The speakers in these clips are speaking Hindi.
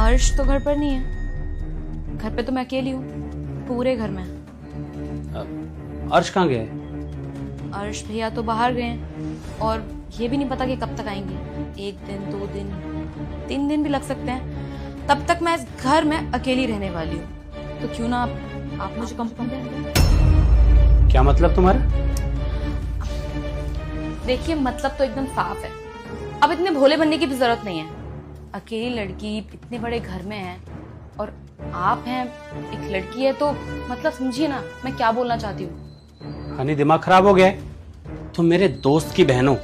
अर्श तो घर पर नहीं है। घर पे तो मैं अकेली हूँ, पूरे घर में। अर्श कहाँ गए? अर्श भैया तो बाहर गए हैं और ये भी नहीं पता कि कब तक आएंगे। 1 दिन, 2 दिन, 3 दिन भी लग सकते हैं। तब तक मैं इस घर में अकेली रहने वाली हूँ। तो क्यों ना आप मुझे कम दे। क्या मतलब तुम्हारा? देखिए, मतलब तो एकदम साफ है। अब इतने भोले बनने की भी जरूरत नहीं है। अकेली लड़की इतने बड़े घर में है और आप हैं, एक लड़की है, तो मतलब समझिए ना मैं क्या बोलना चाहती हूँ। हनी दिमाग खराब हो गया है? तुम मेरे दोस्त की बहन हो।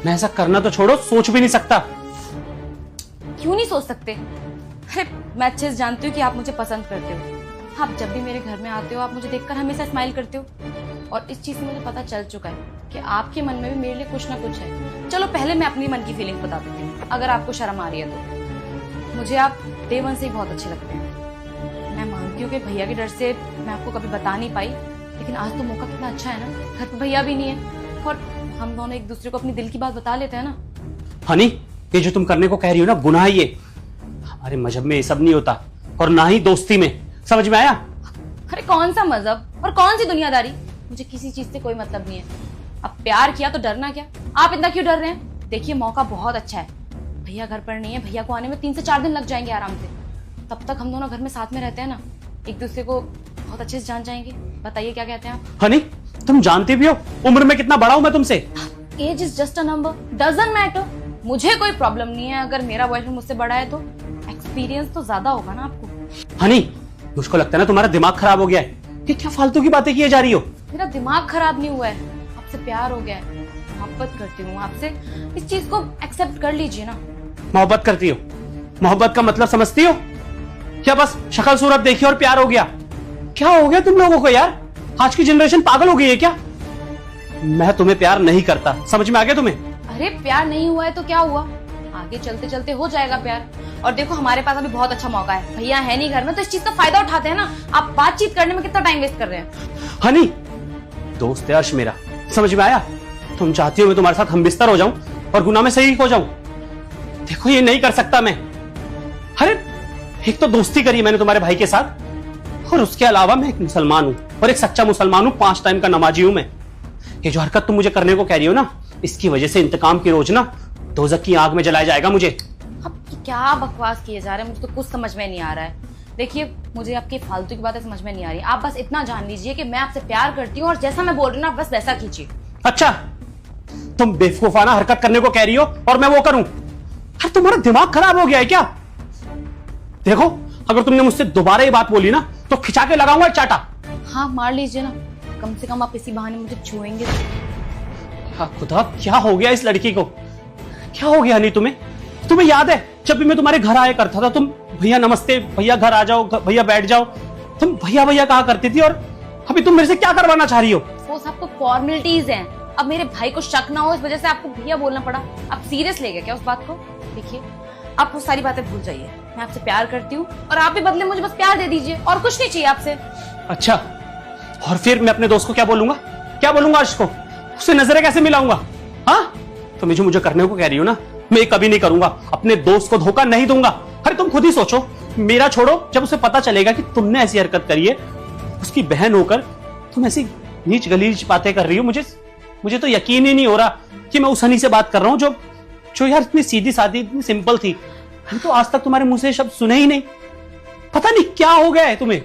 मैं ऐसा करना तो छोड़ो, सोच भी नहीं सकता। क्यों नहीं सोच सकते? अरे मैं अच्छे से जानती हूँ कि आप मुझे पसंद करते हो। आप जब भी मेरे घर में आते हो, आप मुझे देखकर हमेशा स्माइल करते हो। और इस चीज से मुझे पता चल चुका है कि आपके मन में भी मेरे लिए कुछ ना कुछ है। चलो पहले मैं अपनी मन की फीलिंग बता देती हूँ, अगर आपको शर्म आ रही है तो। मुझे आप डे 1 से ही बहुत अच्छे लगते हैं। मैं मानती हूँ कि भैया के डर से मैं आपको कभी बता नहीं पाई, लेकिन आज तो मौका कितना अच्छा है ना। घर पे भैया भी नहीं है और हम दोनों एक दूसरे को अपनी दिल की बात बता लेते हैं ना। हनी, ये जो तुम करने को कह रही हो ना, गुनाह है ये। हमारे मजहब में ये सब नहीं होता, और ना ही दोस्ती में। समझ में आया? अरे कौन सा मजहब और कौन सी दुनियादारी, मुझे किसी चीज से कोई मतलब नहीं है। अब प्यार किया तो डरना क्या? आप इतना क्यों डर रहे हैं? देखिए, मौका बहुत अच्छा है। भैया घर पर नहीं है, भैया को आने में 3 से 4 दिन लग जाएंगे आराम से। तब तक हम दोनों घर में साथ में रहते हैं ना, एक दूसरे को बहुत अच्छे से जान जाएंगे। बताइए क्या कहते हैं आप? हनी, तुम जानती भी हो उम्र में कितना बड़ा हूं मैं तुमसे। Age is just a number, doesn't matter. मुझे कोई प्रॉब्लम नहीं है अगर मेरा बॉयफ्रेंड मुझसे बड़ा है तो। एक्सपीरियंस तो ज्यादा होगा ना आपको। हनी, मुझको लगता है ना तुम्हारा दिमाग खराब हो गया है। ये क्या फालतू की बातें किए जा रही हो? मेरा दिमाग खराब नहीं हुआ है, आपसे प्यार हो गया है। मोहब्बत करती हूँ आपसे, इस चीज को एक्सेप्ट कर लीजिए ना। मोहब्बत करती हो? मोहब्बत का मतलब समझती हो क्या? बस शक्ल सूरत देखी और प्यार हो गया? क्या हो गया तुम लोगों को यार? आज की जनरेशन पागल हो गई है क्या? मैं तुम्हें प्यार नहीं करता, समझ में आ गया तुम्हें? अरे प्यार नहीं हुआ है तो क्या हुआ, आगे चलते चलते हो जाएगा प्यार। और देखो, हमारे पास अभी बहुत अच्छा मौका है। भैया है नहीं घर में, तो इस चीज का फायदा उठाते हैं ना। आप बातचीत करने में कितना टाइम वेस्ट कर रहे हैं? हनी, दोस्त है अर्श मेरा, समझ में आया? तुम चाहती हो मैं तुम्हारे साथ हमबिस्तर हो जाऊं और गुनाह में शरीक हो जाऊं? देखो, ये नहीं कर सकता मैं। अरे एक तो दोस्ती करी मैंने तुम्हारे भाई के साथ, और उसके अलावा मैं एक मुसलमान हूं, और एक सच्चा मुसलमान हूं, 5 टाइम का नमाजी हूं मैं। ये जो हरकत तुम मुझे करने को कह रही हो ना, इसकी वजह से इंतकाम की रोज ना दोजख की आग में जलाया जाएगा मुझे। अब क्या बकवास किए जा रहे हैं, मुझे तो कुछ समझ में नहीं आ रहा है। देखिए, मुझे आपकी फालतू की बातें समझ में नहीं आ रही। आप बस इतना जान लीजिए कि मैं आपसे प्यार करती हूँ और जैसा मैं बोल रही हूँ ना, बस वैसा कीजिए। अच्छा, तुम बेवकूफाना हरकत करने को कह रही हो और मैं वो करूं? अरे तुम्हारा दिमाग खराब हो गया है क्या? देखो, अगर तुमने मुझसे दोबारा ये बात बोली ना तो खिंचा के लगाऊंगा एक चाटा। हाँ, मार लीजिए ना, कम से कम आप इसी बहाने मुझे छुएंगे। हाँ खुदा, क्या हो गया इस लड़की को? क्या हो गया हनी तुम्हें? तुम्हें याद है जब भी मैं तुम्हारे घर आया करता था, तुम भैया नमस्ते, भैया घर आ जाओ, भैया बैठ जाओ, तुम भैया भैया कहा करती थी, और अभी तुम मेरे से क्या करवाना चाह रही हो? वो सब तो फॉर्मेलिटीज हैं। अब मेरे भाई को शक ना हो इस वजह से आपको भैया बोलना पड़ा। आप सीरियस ले गए क्या उस बात को? देखिए, आप वो सारी बातें भूल जाइए। मैं आपसे प्यार करती हूँ और आप भी बदले मुझे बस प्यार दे दीजिए, और कुछ नहीं चाहिए आपसे। अच्छा, और फिर मैं अपने दोस्त को क्या बोलूंगा? क्या बोलूंगा अर्श को? उससे नजरें कैसे मिलाऊंगा? हाँ, तुम जो मुझे करने को कह रही हो ना, मैं कभी नहीं करूंगा। अपने दोस्त को धोखा नहीं दूंगा। अरे तुम खुद ही सोचो, मेरा छोड़ो, जब उसे पता चलेगा कि तुमने ऐसी हरकत करी है, उसकी बहन होकर तुम ऐसी नीच गलीच बातें कर रही हो, मुझे तो यकीन ही नहीं हो रहा कि मैं उस हनी से बात कर रहा हूं जो यार इतनी सीधी सादी, इतनी सिंपल थी। हम तो आज तक तुम्हारे मुंह से शब्द सुने ही नहीं। पता नहीं क्या हो गया है तुम्हें।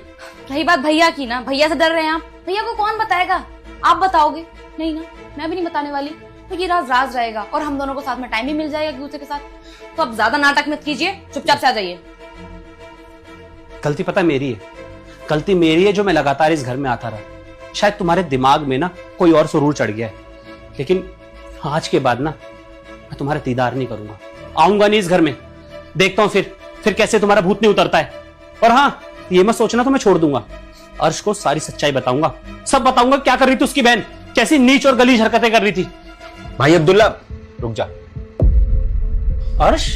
रही बात भैया की ना, भैया से डर रहे हैं आप। भैया को कौन बताएगा? आप बताओगे? नहीं ना, मैं भी नहीं बताने वाली। तो ये राज राज रहेगा और हम दोनों को साथ में टाइम भी मिल जाएगा एक दूसरे के साथ। तो अब ज्यादा नाटक मत कीजिए, चुपचाप से आ जाइए। गलती पता मेरी है, गलती मेरी है जो मैं लगातार इस घर में आता रहा। शायद तुम्हारे दिमाग में ना कोई और सुरूर चढ़ गया है, लेकिन आज के बाद ना मैं तुम्हारा दीदार नहीं करूंगा। आऊंगा नहीं इस घर में। देखता हूं फिर कैसे तुम्हारा भूत नहीं उतरता है। और हाँ, ये मत सोचना तो मैं छोड़ दूंगा। अर्श को सारी सच्चाई बताऊंगा, सब बताऊंगा क्या कर रही थी उसकी बहन, कैसी नीच और गलीज हरकतें कर रही थी। भाई अब्दुल्ला, रुक जा। अर्श,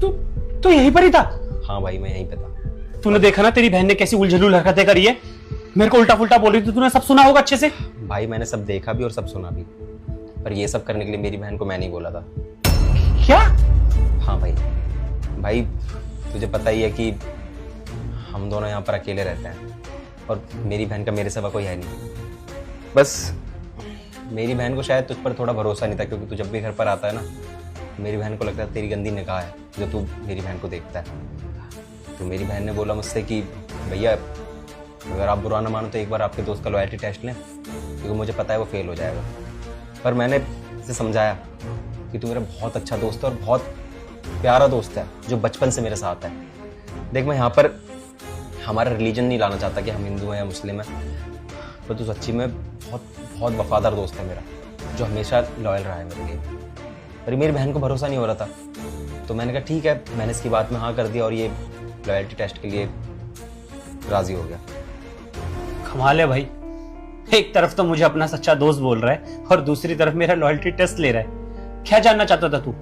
तू यहीं पर ही था? हाँ भाई, मैं यहीं पे था। तूने देखा ना तेरी बहन ने कैसी उलझुल हरकतें करी है? मेरे को उल्टा फुल्टा बोल रही थी, तूने सब सुना होगा अच्छे से। भाई मैंने सब देखा भी और सब सुना भी, पर ये सब करने के लिए मेरी बहन को मैं नहीं बोला था। क्या? हाँ भाई, तुझे पता ही है कि हम दोनों यहाँ पर अकेले रहते हैं और मेरी बहन का मेरे सिवा कोई है नहीं। बस मेरी बहन को शायद तुझ पर थोड़ा भरोसा नहीं था, क्योंकि तू जब भी घर पर आता है ना, मेरी बहन को लगता है तेरी गंदी निगाह है जो तू मेरी बहन को देखता है। तो मेरी बहन ने बोला मुझसे कि भैया अगर आप बुरा ना मानो तो एक बार आपके दोस्त का लॉयल्टी टेस्ट लें, क्योंकि मुझे पता है वो फेल हो जाएगा। पर मैंने इसे समझाया कि तू मेरा बहुत अच्छा दोस्त है और बहुत प्यारा दोस्त है जो बचपन से मेरे साथ है। देख, मैं यहाँ पर हमारा रिलीजन नहीं लाना चाहता कि हम हिंदू हैं या मुस्लिम हैं, पर तू सच्ची में बहुत बहुत वफादार दोस्त है मेरा, जो हमेशा लॉयल रहा है मेरे लिए। पर मेरी बहन को भरोसा नहीं हो रहा था, तो मैंने कहा ठीक है, मैंने इसकी बात में हाँ कर दिया और ये लॉयल्टी टेस्ट के लिए राजी हो गया। कमाल है भाई, एक तरफ तो मुझे अपना सच्चा दोस्त बोल रहा है और दूसरी तरफ मेरा लॉयल्टी टेस्ट ले रहा है। क्या जानना चाहता था तू?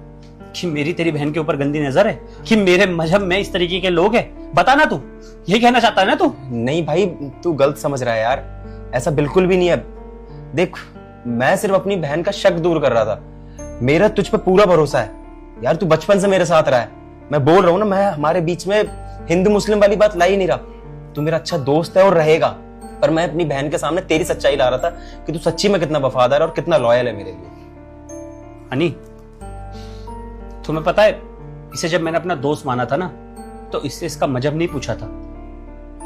कि मेरी तेरी बहन के ऊपर गंदी नजर है, कि मेरे मजहब में इस तरीके के लोग हैं? बता ना, तू यही कहना चाहता है ना तू? नहीं भाई, तू गलत समझ रहा है यार, ऐसा बिल्कुल भी नहीं है। देख, मैं सिर्फ अपनी बहन का शक दूर कर रहा था। मेरा तुझ पे पूरा भरोसा है यार, तू बचपन से मेरे साथ रहा है। मैं बोल रहा हूँ ना, मैं हमारे बीच में हिंदू मुस्लिम वाली बात ला ही नहीं रहा। तू मेरा अच्छा दोस्त है और रहेगा, पर मैं अपनी बहन के सामने तेरी सच्चाई ला रहा था कि तू सच्ची में कितना वफादार और कितना लॉयल है मेरे लिए। अनी, तुम्हें पता है, इसे जब मैंने अपना दोस्त माना था ना, तो इससे इसका मजहब नहीं पूछा था,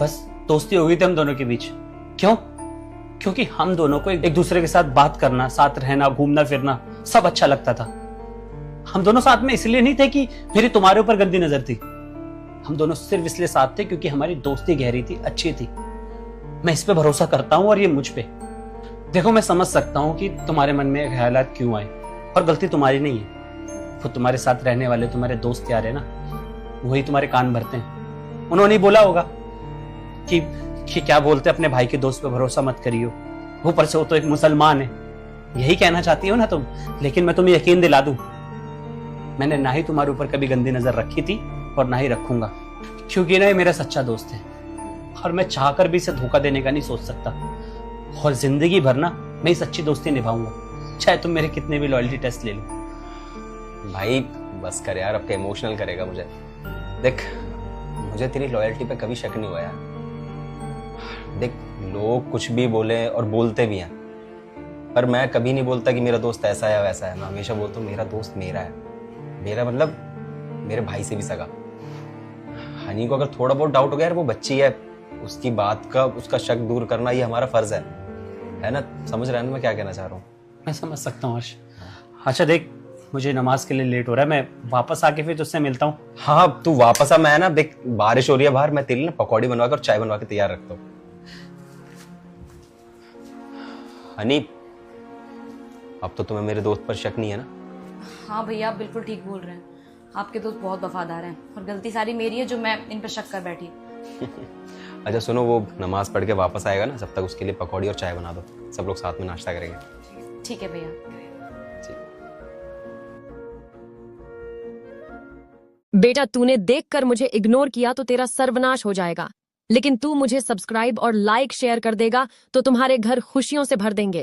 बस दोस्ती हो गई थी हम दोनों के बीच। क्यों? क्योंकि हम दोनों को एक दूसरे के साथ बात करना, साथ रहना, घूमना फिरना सब अच्छा लगता था। हम दोनों साथ में इसलिए नहीं थे कि मेरी तुम्हारे ऊपर गंदी नजर थी, हम दोनों सिर्फ इसलिए साथ थे क्योंकि हमारी दोस्ती गहरी थी, अच्छी थी। मैं इस पे भरोसा करता हूं और ये मुझ पे। देखो, मैं समझ सकता हूं कि तुम्हारे मन में ख्यालात क्यों आए, और गलती तुम्हारी नहीं है। वो तुम्हारे साथ रहने वाले तुम्हारे दोस्त यार है ना, वही तुम्हारे कान भरते हैं। उन्होंने बोला होगा कि क्या बोलते, अपने भाई के दोस्त पे भरोसा मत करियो, ऊपर से वो तो एक मुसलमान है। यही कहना चाहती हो ना तुम? लेकिन मैं तुम्हें यकीन दिला दूं, मैंने ना ही तुम्हारे ऊपर कभी गंदी नजर रखी थी और ना ही रखूंगा, क्योंकि ना ये मेरा सच्चा दोस्त है और मैं चाहकर भी इसे धोखा देने का नहीं सोच सकता। और जिंदगी भर ना मैं इस अच्छी दोस्ती निभाऊंगा, चाहे तुम मेरे कितने भी लॉयल्टी टेस्ट ले लो। भाई बस कर यार, अब क्या इमोशनल करेगा मुझे। देख, मुझे तेरी लॉयल्टी पे कभी शक नहीं हुआ यार। देख, लोग कुछ भी बोले और बोलते भी हैं, पर मैं कभी नहीं बोलता कि मेरा दोस्त ऐसा है वैसा है। मैं हमेशा बोलता हूँ मेरा दोस्त मेरा है, मेरा मतलब मेरे भाई से भी सगा। हनी को अगर थोड़ा बहुत डाउट हो गया यार, वो बच्ची है, उसकी बात का उसका शक दूर करना ये हमारा फर्ज है ना? समझ रहा है ना मैं क्या कहना चाह रहा हूँ? मैं समझ सकता हूँ हर्ष। अच्छा देख, मुझे नमाज के लिए लेट हो रहा है, मैं वापस आके फिर तुझसे मिलता हूँ। हाँ, तू वापस आ। मैं ना, देख बारिश हो रही है बाहर, मैं तेरे लिए ना पकौड़ी बनवा के और चाय बनवा के तैयार रखता हूँ। हनी, अब तो तुम्हें मेरे दोस्त पर शक नहीं है ना? हाँ भैया, आप बिल्कुल ठीक बोल रहे हैं। आपके दोस्त बहुत वफादार हैं और गलती सारी मेरी है जो मैं इन पर शक कर बैठी। अच्छा सुनो, वो नमाज पढ़ के वापस आएगा ना, जब तक उसके लिए पकौड़ी और चाय बना दो, सब लोग साथ में नाश्ता करेंगे। ठीक है भैया। बेटा, तूने देखकर मुझे इग्नोर किया तो तेरा सर्वनाश हो जाएगा, लेकिन तू मुझे सब्सक्राइब और लाइक शेयर कर देगा तो तुम्हारे घर खुशियों से भर देंगे।